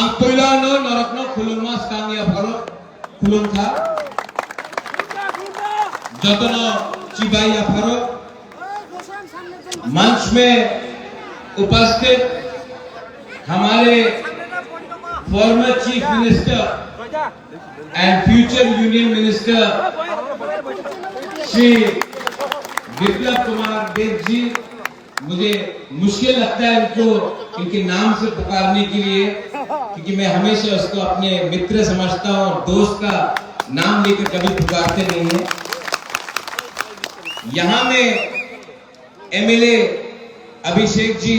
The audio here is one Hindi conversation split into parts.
Angtoilano Norokno Kulunmas Kang Yaparo Kulun था जतनो चिबाई याफारो मंच में उपस्थित हमारे former chief minister and future union minister Shri Biplab Kumar Deb ji, मुझे मुश्किल लगता है इनको इनके नाम से पुकारने के लिए, क्योंकि मैं हमेशा उसको अपने मित्र समझता हूं और दोस्त का नाम लेकर कभी पुकारते नहीं है। यहां में एमएलए अभिषेक जी,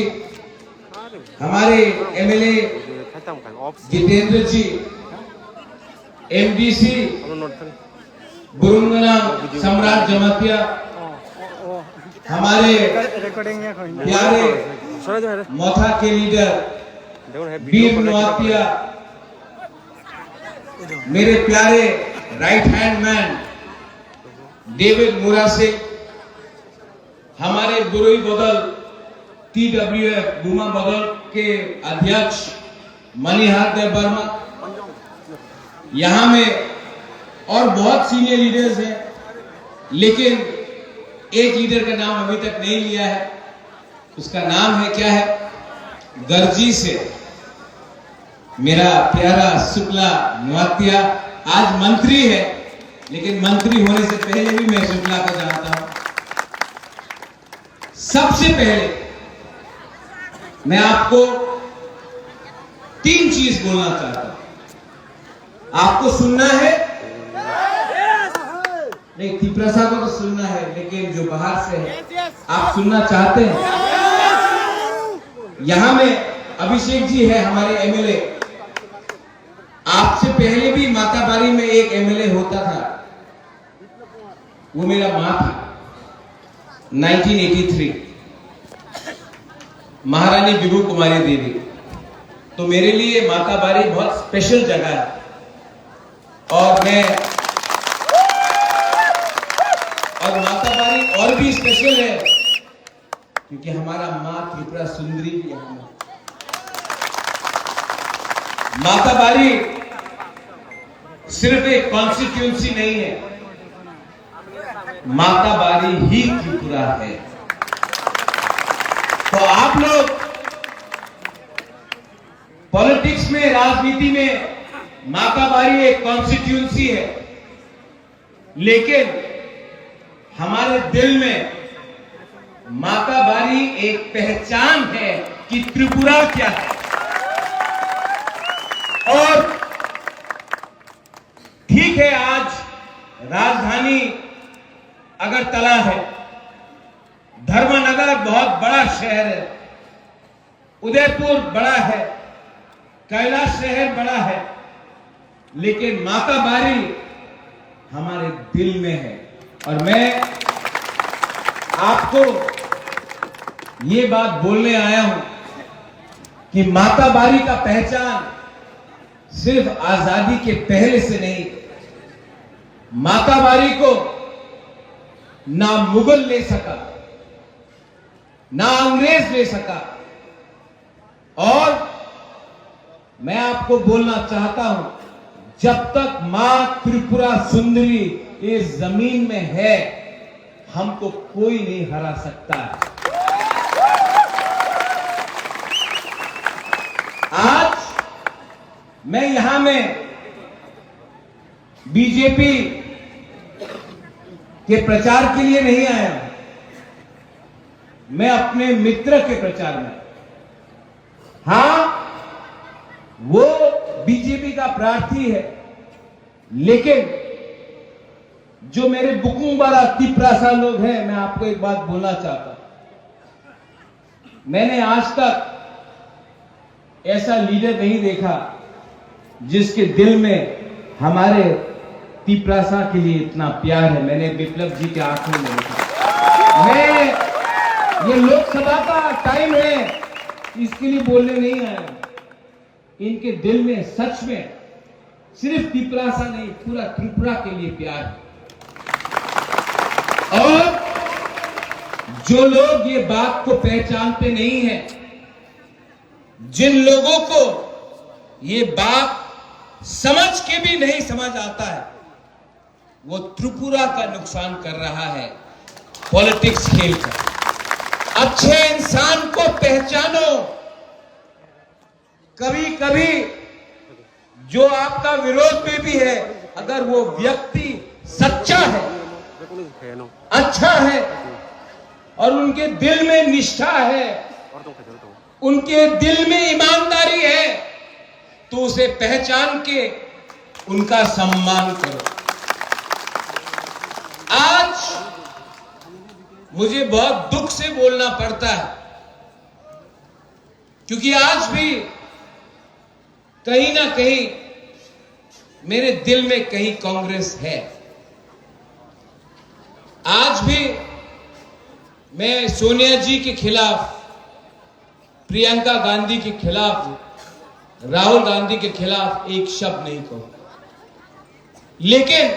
हमारे एमएलए जितेंद्र जी, एमडीसी बुरुंगना सम्राट जमातिया, हमारे प्यारे मोथा के लीडर वीर नौतिया, मेरे प्यारे राइट हैंड मैन डेविड मुरासे, हमारे बुरुई बदल TWF बुमा बदल के अध्यक्ष मणिहार देव वर्मा, यहां में और बहुत सीनियर लीडर्स हैं, लेकिन एक लीडर का नाम अभी तक नहीं लिया है। उसका नाम है क्या है? गर्जी से मेरा प्यारा शुक्ला नुआतिया, आज मंत्री है, लेकिन मंत्री होने से पहले भी मैं शुक्ला को जानता हूं। सबसे पहले मैं आपको 3 चीज बोलना चाहता हूं। आपको सुनना है? नहीं, तिप्रसा को तो सुनना है, लेकिन जो बाहर से है आप सुनना चाहते हैं? यहां में अभिषेक जी है हमारे एमएलए। आपसे पहले भी माताबारी में एक एमएलए होता था, वो मेरा मां था। 1983 महारानी विभू कुमारी देवी। तो मेरे लिए माताबारी बहुत स्पेशल जगह है, और माताबारी और भी स्पेशल है क्योंकि हमारा मां त्रिपुरा सुंदरी भी यहां है। माताबारी सिर्फ एक कॉन्स्टिट्यूंसी नहीं है, माताबारी ही त्रिपुरा है। तो आप लोग पॉलिटिक्स में, राजनीति में माताबारी एक कॉन्स्टिट्यूंसी है, लेकिन हमारे दिल में माताबारी एक पहचान है कि त्रिपुरा क्या है। और ठीक है, आज राजधानी अगरतला है, धर्मनगर बहुत बड़ा शहर है, उदयपुर बड़ा है, कैलाश शहर बड़ा है, लेकिन माताबारी हमारे दिल में है। और मैं आपको ये बात बोलने आया हूं कि माताबारी का पहचान सिर्फ आजादी के पहले से नहीं, माताबारी को ना मुगल ले सका, ना अंग्रेज ले सका। और मैं आपको बोलना चाहता हूं, जब तक मां त्रिपुरा सुंदरी इस जमीन में है, हमको कोई नहीं हरा सकता। आज मैं यहां में बीजेपी के प्रचार के लिए नहीं आया हूं, मैं अपने मित्र के प्रचार में। हां, वो बीजेपी का प्रार्थी है, लेकिन जो मेरे बुकुंबारा तिप्रासा लोग हैं, मैं आपको एक बात बोलना चाहता हूं। मैंने आज तक ऐसा लीडर नहीं देखा जिसके दिल में हमारे तिप्रासा के लिए इतना प्यार है। मैंने विप्लव जी के आंखों में देखा। ये लोकसभा का टाइम है, इसके लिए बोलने नहीं आया। इनके दिल में सच में सिर्फ तिप्रासा नहीं, पूरा त्रिपुरा के लिए प्यार है। और जो लोग ये बात को पहचानते नहीं हैं, जिन लोगों को ये बात समझ के भी नहीं समझ आता है, वो त्रिपुरा का नुकसान कर रहा है पॉलिटिक्स खेल कर। अच्छे इंसान को पहचानो। कभी कभी जो आपका विरोध में भी है, अगर वो व्यक्ति सच्चा है, अच्छा है और उनके दिल में निष्ठा है, उनके दिल में ईमानदारी है, तो उसे पहचान के उनका सम्मान करो। आज मुझे बहुत दुख से बोलना पड़ता है, क्योंकि आज भी कहीं ना कहीं मेरे दिल में कहीं कांग्रेस है। आज भी मैं सोनिया जी के खिलाफ, प्रियंका गांधी के खिलाफ, राहुल गांधी के खिलाफ एक शब्द नहीं कहूं। लेकिन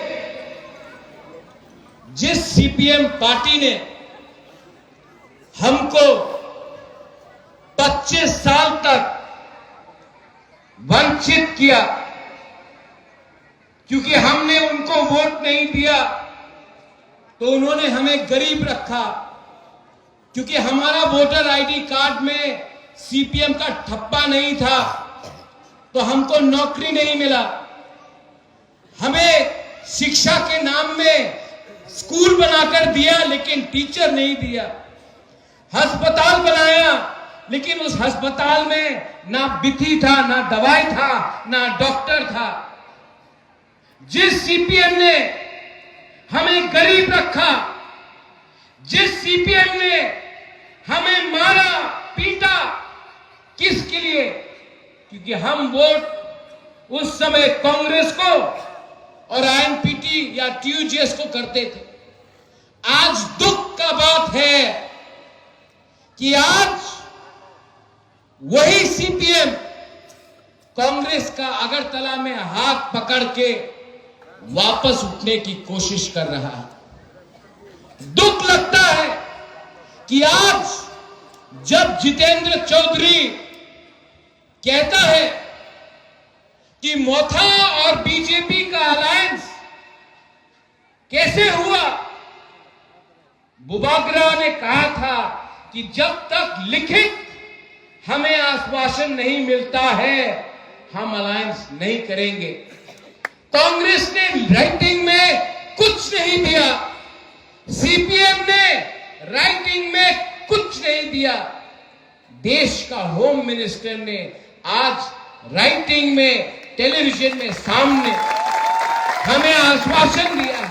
जिस सीपीएम पार्टी ने हमको 25 साल तक वंचित किया, क्योंकि हमने उनको वोट नहीं दिया, तो उन्होंने हमें गरीब रखा, क्योंकि हमारा वोटर आईडी कार्ड में सीपीएम का ठप्पा नहीं था, तो हमको नौकरी नहीं मिला। हमें शिक्षा के नाम में स्कूल बनाकर दिया, लेकिन टीचर नहीं दिया। अस्पताल बनाया, लेकिन उस अस्पताल में ना बिथी था, ना दवाई था, ना डॉक्टर था। जिस सीपीएम ने हमें गरीब रखा, जिस सीपीएम ने हमें मारा पीटा, किसके लिए? क्योंकि हम वोट उस समय कांग्रेस को और आईएनपीटी या टीयूजीएस को करते थे। आज दुख का बात है कि आज वही सीपीएम कांग्रेस का अगरतला में हाथ पकड़ के वापस उठने की कोशिश कर रहा है। दुख लगता है कि आज जब जितेंद्र चौधरी कहता है कि मोथा और बीजेपी का अलायंस कैसे हुआ, बुबागरा ने कहा था कि जब तक लिखित हमें आश्वासन नहीं मिलता है, हम अलायंस नहीं करेंगे। कांग्रेस ने राइटिंग में कुछ नहीं दिया, सीपीएम ने राइटिंग में कुछ नहीं दिया। देश का होम मिनिस्टर ने आज राइटिंग में, टेलीविजन में सामने हमें आश्वासन दिया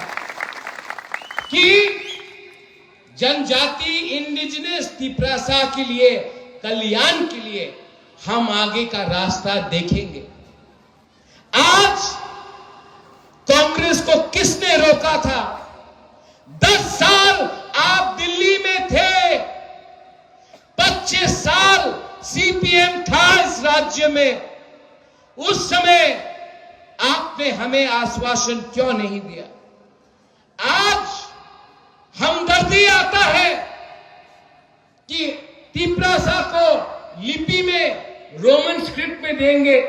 कि जनजाति इंडिजिनस त्रिपुरा के लिए, कल्याण के लिए हम आगे का रास्ता देखेंगे। आज कांग्रेस को किसने रोका था? 10 साल आप दिल्ली में थे, 25 साल सीपीएम था इस राज्य में। उस समय आपने हमें आश्वासन क्यों नहीं दिया? आज हमदर्दी आता है कि त्रिपुरा को लिपि में रोमन स्क्रिप्ट में देंगे।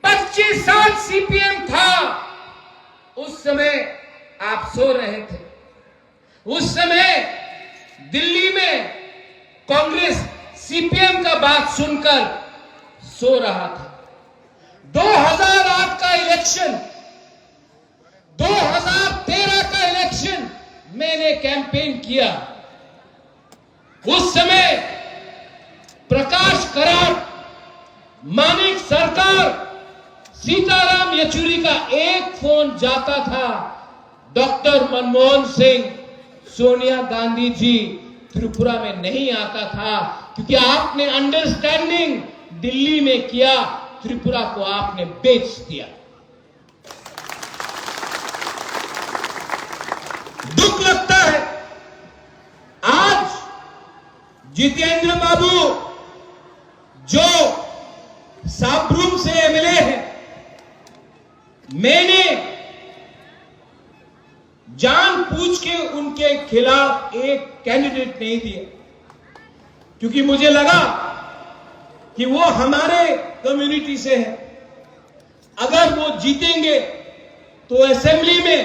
25 साल सीपीएम था, उस समय आप सो रहे थे। उस समय दिल्ली में कांग्रेस सीपीएम का बात सुनकर सो रहा था। 2008 का इलेक्शन, 2013 का इलेक्शन मैंने कैंपेन किया। उस समय प्रकाश करार, मानिक सरकार, सीताराम येचुरी का एक फोन जाता था, डॉक्टर मनमोहन सिंह, सोनिया गांधी जी त्रिपुरा में नहीं आता था, क्योंकि आपने अंडरस्टैंडिंग दिल्ली में किया, त्रिपुरा को आपने बेच दिया। दुख लगता है आज जितेंद्र बाबू जो साब्रुम से एमएलए हैं, मैंने जानबूझ के उनके खिलाफ एक कैंडिडेट नहीं दिया, क्योंकि मुझे लगा कि वो हमारे कम्युनिटी से है। अगर वो जीतेंगे तो असेंबली में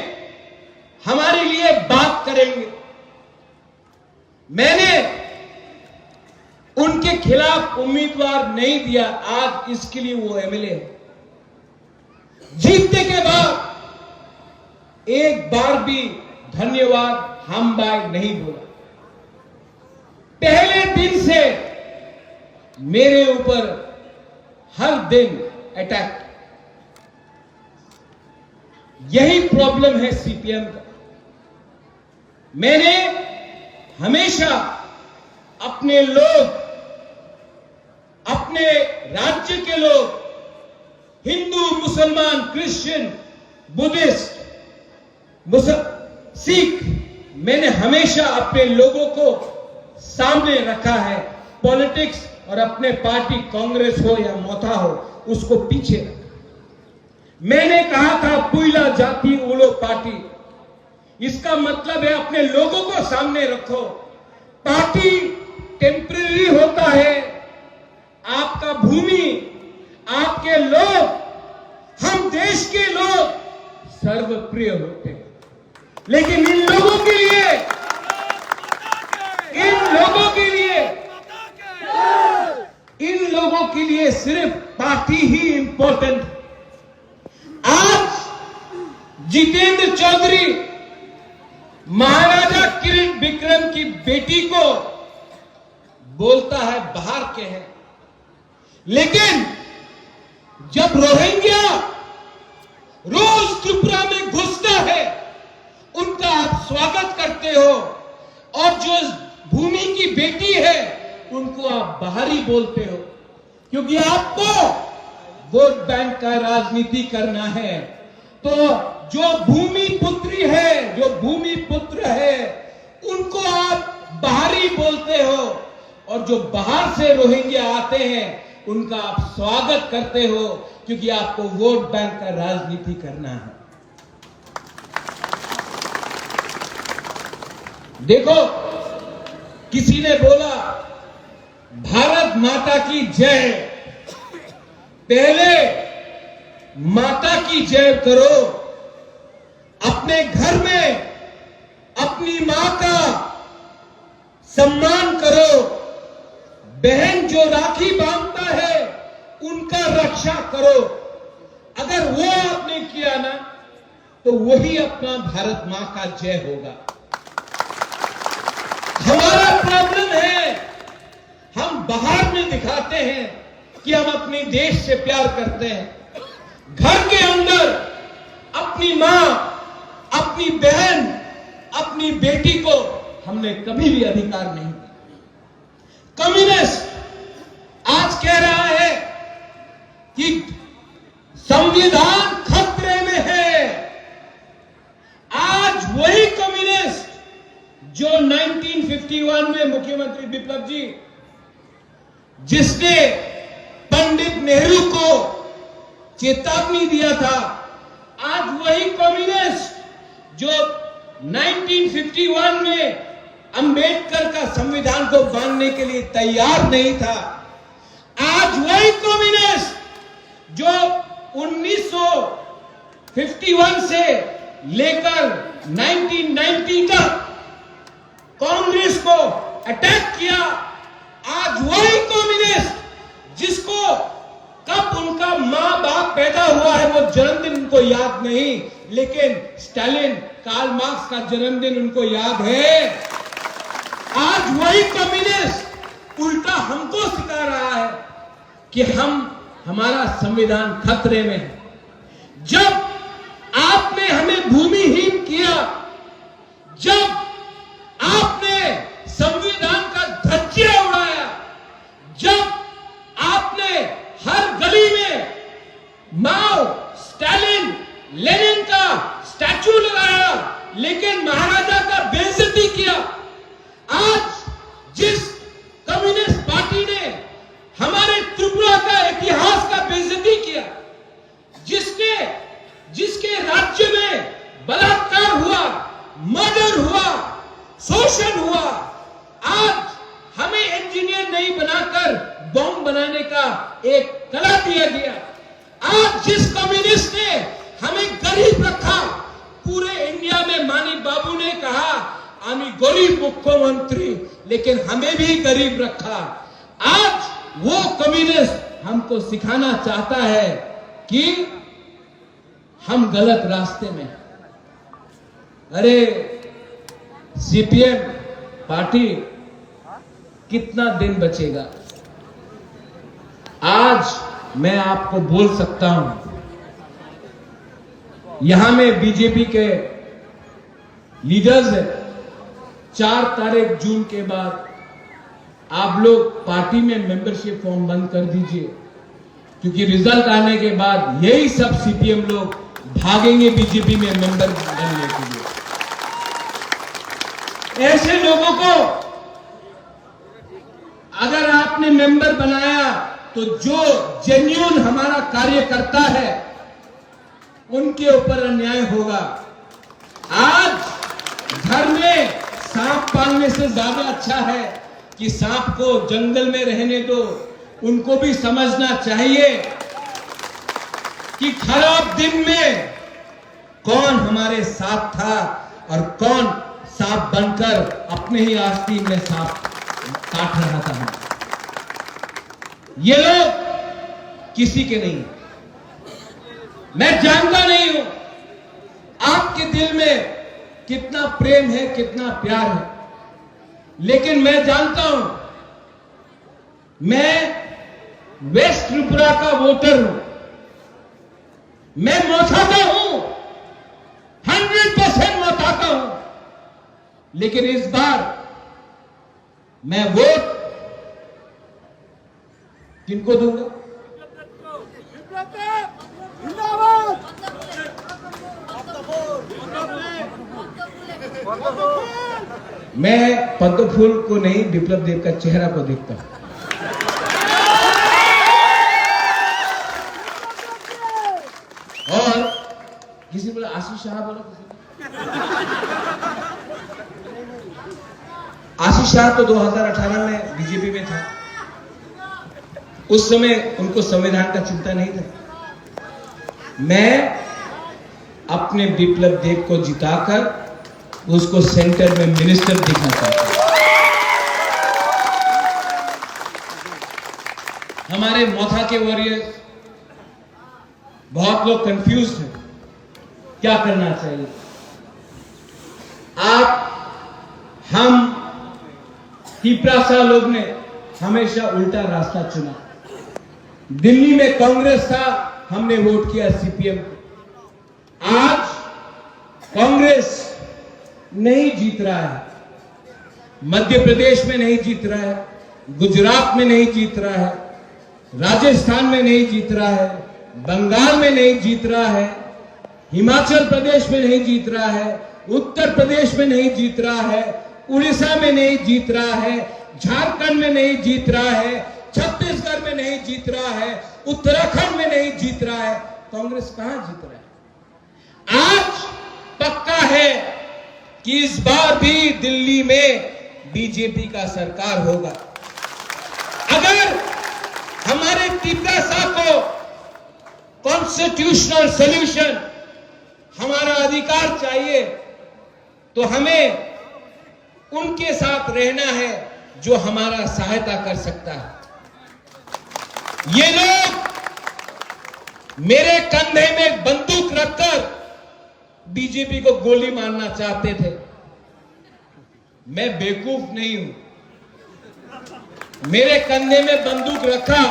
हमारे लिए बात करेंगे। मैंने उनके खिलाफ उम्मीदवार नहीं दिया, आज इसके लिए वो एमएलए है। जीतने के बाद एक बार भी धन्यवाद हम बाय नहीं बोला। पहले दिन से मेरे ऊपर हर दिन अटैक। यही प्रॉब्लम है सीपीएम का। मैंने हमेशा अपने लोग, अपने राज्य के लोग, हिंदू, मुसलमान, क्रिश्चियन, बुद्धिस्ट, सिख, मैंने हमेशा अपने लोगों को सामने रखा है। पॉलिटिक्स और अपने पार्टी कांग्रेस हो या मोथा हो, उसको पीछे रखा। मैंने कहा था पुइला जाति उलो पार्टी, इसका मतलब है अपने लोगों को सामने रखो। पार्टी टेम्परेरी होता है, आपका भूमि, आपके लोग, हम देश के लोग सर्वप्रिय होते हैं। लेकिन इन लोगों के लिए, इन लोगों के लिए सिर्फ पार्टी ही इंपॉर्टेंट है। आज जितेंद्र चौधरी महाराजा किरण विक्रम की बेटी को बोलता है बाहर के हैं, लेकिन जब रोहिंग्या रोज त्रिपुरा में घुसता है, उनका आप स्वागत करते हो, और जो भूमि की बेटी है उनको आप बाहरी बोलते हो, क्योंकि आपको वोट बैंक का राजनीति करना है। तो जो भूमि पुत्री है, जो भूमि पुत्र है, उनको आप बाहरी बोलते हो, और जो बाहर से रोहिंग्या आते हैं उनका आप स्वागत करते हो, क्योंकि आपको वोट बैंक का राजनीति करना है। देखो, किसी ने बोला भारत माता की जय। पहले माता की जय करो, अपने घर में अपनी मां का सम्मान करो। बहन जो राखी बांधता है उनका रक्षा करो। अगर वो आपने किया ना, तो वही अपना भारत मां का जय होगा। हमारा प्रॉब्लम है, हम बाहर में दिखाते हैं कि हम अपने देश से प्यार करते हैं, घर के अंदर अपनी मां, अपनी बहन, अपनी बेटी को हमने कभी भी अधिकार नहीं दिया। कम्युनिस्ट आज कह रहा है कि संविधान खतरे में है। आज वही कम्युनिस्ट जो 1951 में मुख्यमंत्री बिप्लब जी, जिसने पंडित नेहरू को चेतावनी दिया था, आज वही कम्युनिस्ट जो 1951 में अंबेडकर का संविधान को मानने के लिए तैयार नहीं था, आज वही कम्युनिस्ट जो 1951 से लेकर 1990 तक कांग्रेस को अटैक किया, आज वही कम्युनिस्ट जिसको कब उनका मां बाप पैदा हुआ है वो जन्मदिन उनको याद नहीं, लेकिन स्टालिन, कार्ल मार्क्स का जन्मदिन उनको याद है। आज वही कम्युनिस्ट उल्टा हमको सिखा रहा है कि हमारा संविधान खतरे में है। जब आपने हमें भूमिहीन किया, जब आपने संविधान का धज्जिया उड़ाया, जब आपने हर गली में माओ, स्टालिन, लेनिन का स्टैचू लगाया, लेकिन महाराजा का बेइज्जती किया, आज जिस कम्युनिस्ट पार्टी ने हमारे त्रिपुरा का इतिहास का बेइज्जती किया, जिसके राज्य में बलात्कार हुआ, मर्डर हुआ, शोषण हुआ, आज हमें इंजीनियर नहीं बनाकर बॉम्ब बनाने का एक कला दिया गया। आज जिस कम्युनिस्ट ने हमें गरीब रखा, पूरे इंडिया में मानिक बाबू ने कहा आमी गरीब मुख्यमंत्री, लेकिन हमें भी गरीब रखा। आज वो कम्युनिस्ट हमको सिखाना चाहता है कि हम गलत रास्ते में। अरे सीपीएम पार्टी कितना दिन बचेगा? आज मैं आपको बोल सकता हूं, यहां में बीजेपी के लीडर्स है, 4 तारीख जून के बाद आप लोग पार्टी में मेंबरशिप फॉर्म बंद कर दीजिए, क्योंकि रिजल्ट आने के बाद यही सब सीपीएम लोग भागेंगे बीजेपी में मेंबर बनने के लिए। ऐसे लोगों को अगर आपने मेंबर बनाया तो जो जेन्युइन हमारा कार्य करता है उनके ऊपर अन्याय होगा। आज घर में सांप पालने से ज्यादा अच्छा है कि सांप को जंगल में रहने दो। उनको भी समझना चाहिए कि खराब दिन में कौन हमारे साथ था और कौन सांप बनकर अपने ही आस्तीन में सांप काट रहा था। ये लोग किसी के नहीं, मैं जानता नहीं हूं आपके दिल में कितना प्रेम है, कितना प्यार है, लेकिन मैं जानता हूं, मैं वेस्ट त्रिपुरा का वोटर हूं, मैं मोथा का हूं, 100% मोथा का हूं, लेकिन इस बार मैं वोट किनको दूंगा? मैं पद्म फूल को नहीं, विप्लव देव का चेहरा को देखता हूं। और किसी बोला आशीष शाह, बोला किसी आशीष शाह तो 2018 में बीजेपी में था। उस समय उनको संविधान का चिंता नहीं था। मैं अपने विप्लव देव को जिताकर उसको सेंटर में मिनिस्टर दिखना चाहता हूं। हमारे मोथा के वॉरियर्स बहुत लोग कंफ्यूज हैं, क्या करना चाहिए। हम तिपरासा लोग ने हमेशा उल्टा रास्ता चुना। दिल्ली में कांग्रेस था, हमने वोट किया सीपीएम को। आज कांग्रेस नहीं जीत रहा है, मध्य प्रदेश में नहीं जीत रहा है, गुजरात में नहीं जीत रहा है, राजस्थान में नहीं जीत रहा है, बंगाल में नहीं जीत रहा है, हिमाचल प्रदेश में नहीं जीत रहा है, उत्तर प्रदेश में नहीं जीत रहा है, उड़ीसा में नहीं जीत रहा है, झारखंड में नहीं जीत रहा है, छत्तीसगढ़ में नहीं जीत रहा है, उत्तराखंड में नहीं जीत रहा है। कांग्रेस कहां जीत रहा है? आज पक्का है कि इस बार भी दिल्ली में बीजेपी का सरकार होगा। अगर हमारे तिपरासा को कॉन्स्टिट्यूशनल सॉल्यूशन, हमारा अधिकार चाहिए, तो हमें उनके साथ रहना है जो हमारा सहायता कर सकता है। ये लोग मेरे कंधे में बंदूक रखकर बीजेपी को गोली मारना चाहते थे। मैं बेवकूफ नहीं हूं। मेरे कंधे में बंदूक रखा,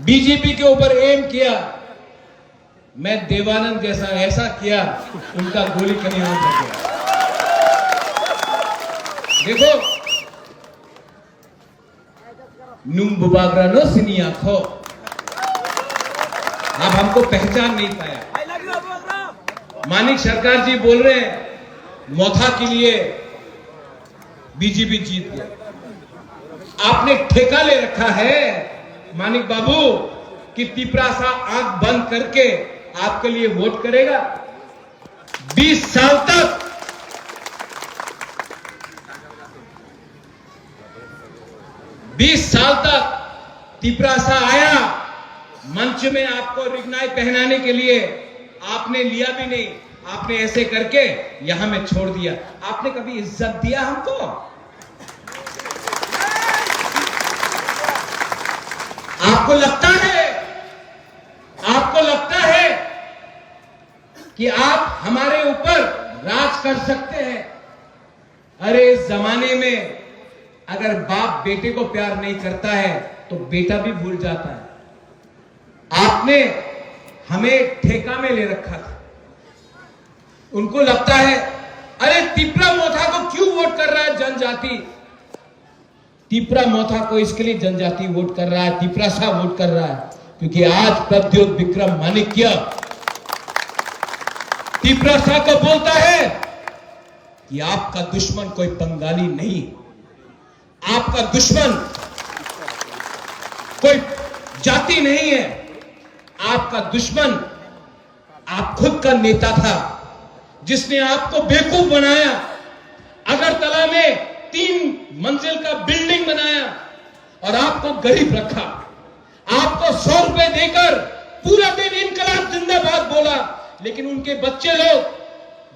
बीजेपी के ऊपर एम किया, मैं देवानंद जैसा ऐसा किया, उनका गोली कहीं और लग गया। देखो, नुम्बुबागरा नो सिनी आंखो, आप हमको पहचान नहीं पाया। मानिक सरकार जी बोल रहे हैं मोथा के लिए बीजेपी जीत गया। आपने ठेका ले रखा है मानिक बाबू कि तिपरासा आंख बंद करके आपके लिए वोट करेगा। 20 साल तक तिपरासा आया, मंच में आपको रिगनाई पहनाने के लिए आपने लिया भी नहीं, आपने ऐसे करके यहां में छोड़ दिया। आपने कभी इज्जत दिया हमको? आपको लगता है कि आप हमारे ऊपर राज कर सकते हैं? अरे इस जमाने में अगर बाप बेटे को प्यार नहीं करता है तो बेटा भी भूल जाता है। आपने हमें ठेका में ले रखा था। उनको लगता है अरे तिपरा मोथा को क्यों वोट कर रहा है जनजाति? तिपरा मोथा को इसके लिए जनजाति वोट कर रहा है, तिपरा सा वोट कर रहा है क्योंकि आज प्रद्योत विक्रम माणिक्य तिपरा सा को बोलता है कि आपका दुश्मन कोई बंगाली नहीं, आपका दुश्मन कोई जाति नहीं है, आपका दुश्मन आप खुद का नेता था जिसने आपको बेवकूफ बनाया। अगरतला में 3 मंजिल का बिल्डिंग बनाया और आपको गरीब रखा। आपको 100 रुपए देकर पूरा दिन इनकलाब जिंदाबाद बोला, लेकिन उनके बच्चे लोग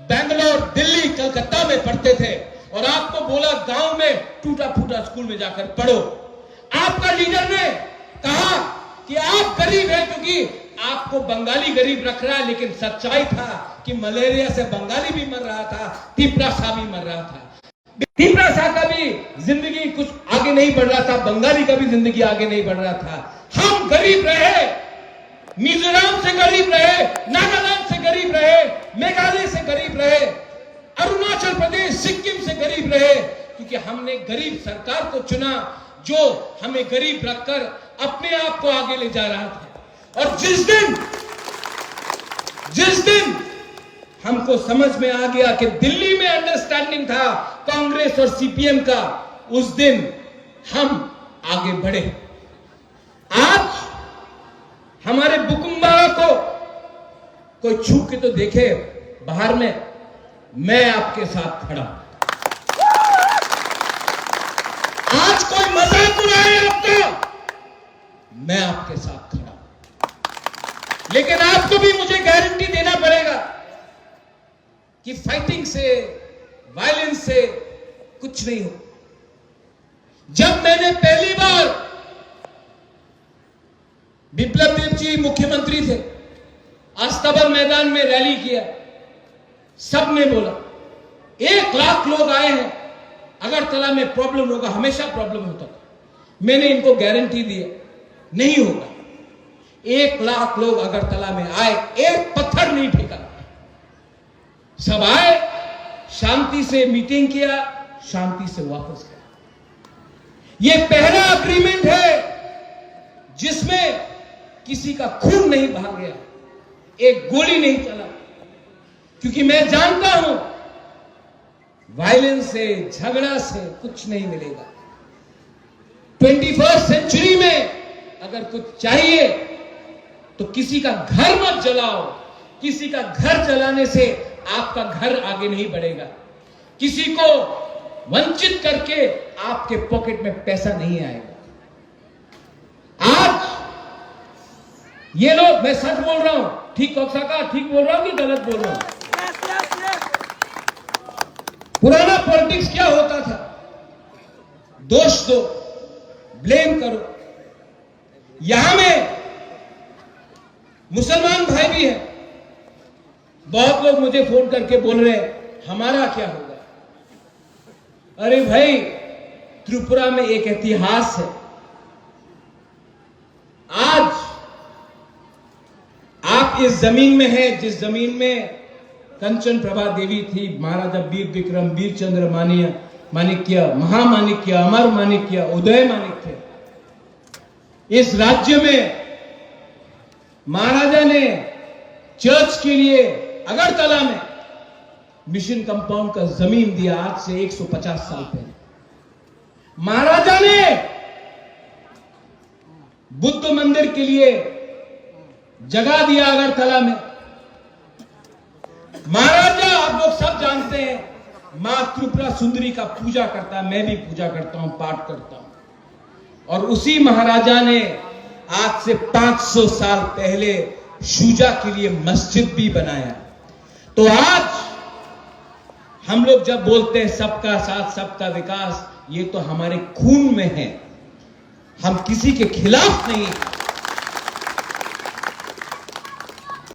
बेंगलोर, दिल्ली, कलकत्ता में पढ़ते थे और आपको बोला गांव में टूटा फूटा स्कूल में जाकर पढ़ो। आपका लीडर ने कहा कि आप गरीब हैं क्योंकि आपको बंगाली गरीब रख रहा है, लेकिन सच्चाई था कि मलेरिया से बंगाली भी मर रहा था, तिपरा सा भी मर रहा था। तिपरा सा का भी जिंदगी कुछ आगे नहीं बढ़ रहा था, बंगाली का भी जिंदगी आगे नहीं बढ़ रहा था। हम गरीब रहे, मिजोरम से गरीब रहे, नागालैंड से गरीब रहे, मेघालय से गरीब रहे, अरुणाचल प्रदेश, सिक्किम से गरीब रहे, क्योंकि हमने गरीब सरकार को चुना जो हमें गरीब रखकर अपने आप को आगे ले जा रहा था। और जिस दिन हमको समझ में आ गया कि दिल्ली में अंडरस्टैंडिंग था कांग्रेस और सीपीएम का, उस दिन हम आगे बढ़े। आज हमारे बुकुम्बारा को कोई छू के तो देखे बाहर में, मैं आपके साथ खड़ा। आज कोई मजाक उड़ाए आपका, मैं आपके साथ खड़ा। लेकिन आपको भी मुझे गारंटी देना पड़ेगा कि फाइटिंग से, वायलेंस से कुछ नहीं हो। जब मैंने पहली बार, बिप्लब देव जी मुख्यमंत्री थे, अस्तबल मैदान में रैली किया, सबने बोला 1 लाख लोग आए हैं, अगरतला में प्रॉब्लम होगा, हमेशा प्रॉब्लम होता था। मैंने इनको गारंटी दी नहीं होगा। 1 लाख लोग अगरतला में आए, एक पत्थर नहीं फेंका, सब आए, शांति से मीटिंग किया, शांति से वापस गया। यह पहला अग्रीमेंट है जिसमें किसी का खून नहीं बहा गया, एक गोली नहीं चला, क्योंकि मैं जानता हूं वायलेंस से, झगड़ा से कुछ नहीं मिलेगा। 21st सेंचुरी में अगर कुछ चाहिए तो किसी का घर मत जलाओ। किसी का घर जलाने से आपका घर आगे नहीं बढ़ेगा। किसी को वंचित करके आपके पॉकेट में पैसा नहीं आएगा। आज ये लोग, मैं सच बोल रहा हूं, ठीक ठीक बोल रहा हूं कि गलत बोल रहा हूं? पुराना पॉलिटिक्स क्या होता था? दोष दो, ब्लेम करो। यहां में मुसलमान भाई भी हैं। बहुत लोग मुझे फोन करके बोल रहे हैं हमारा क्या होगा? अरे भाई, त्रिपुरा में एक इतिहास है। आज आप इस जमीन में हैं जिस जमीन में कंचन प्रभा देवी थी, महाराजा वीर विक्रम, वीरचंद्र माणिक्य, महामाणिक्य, अमर माणिक्य, उदय माणिक्य। इस राज्य में महाराजा ने चर्च के लिए अगरतला में मिशन कंपाउंड का जमीन दिया, आज से 150 साल पहले। महाराजा ने बुद्ध मंदिर के लिए जगह दिया अगरतला में। महाराजा, आप लोग सब जानते हैं, मां त्रिपुरा सुंदरी का पूजा करता है, मैं भी पूजा करता हूं, पाठ करता हूं। और उसी महाराजा ने आज से 500 साल पहले शूजा के लिए मस्जिद भी बनाया। तो आज हम लोग जब बोलते हैं सबका साथ सबका विकास, ये तो हमारे खून में है। हम किसी के खिलाफ नहीं,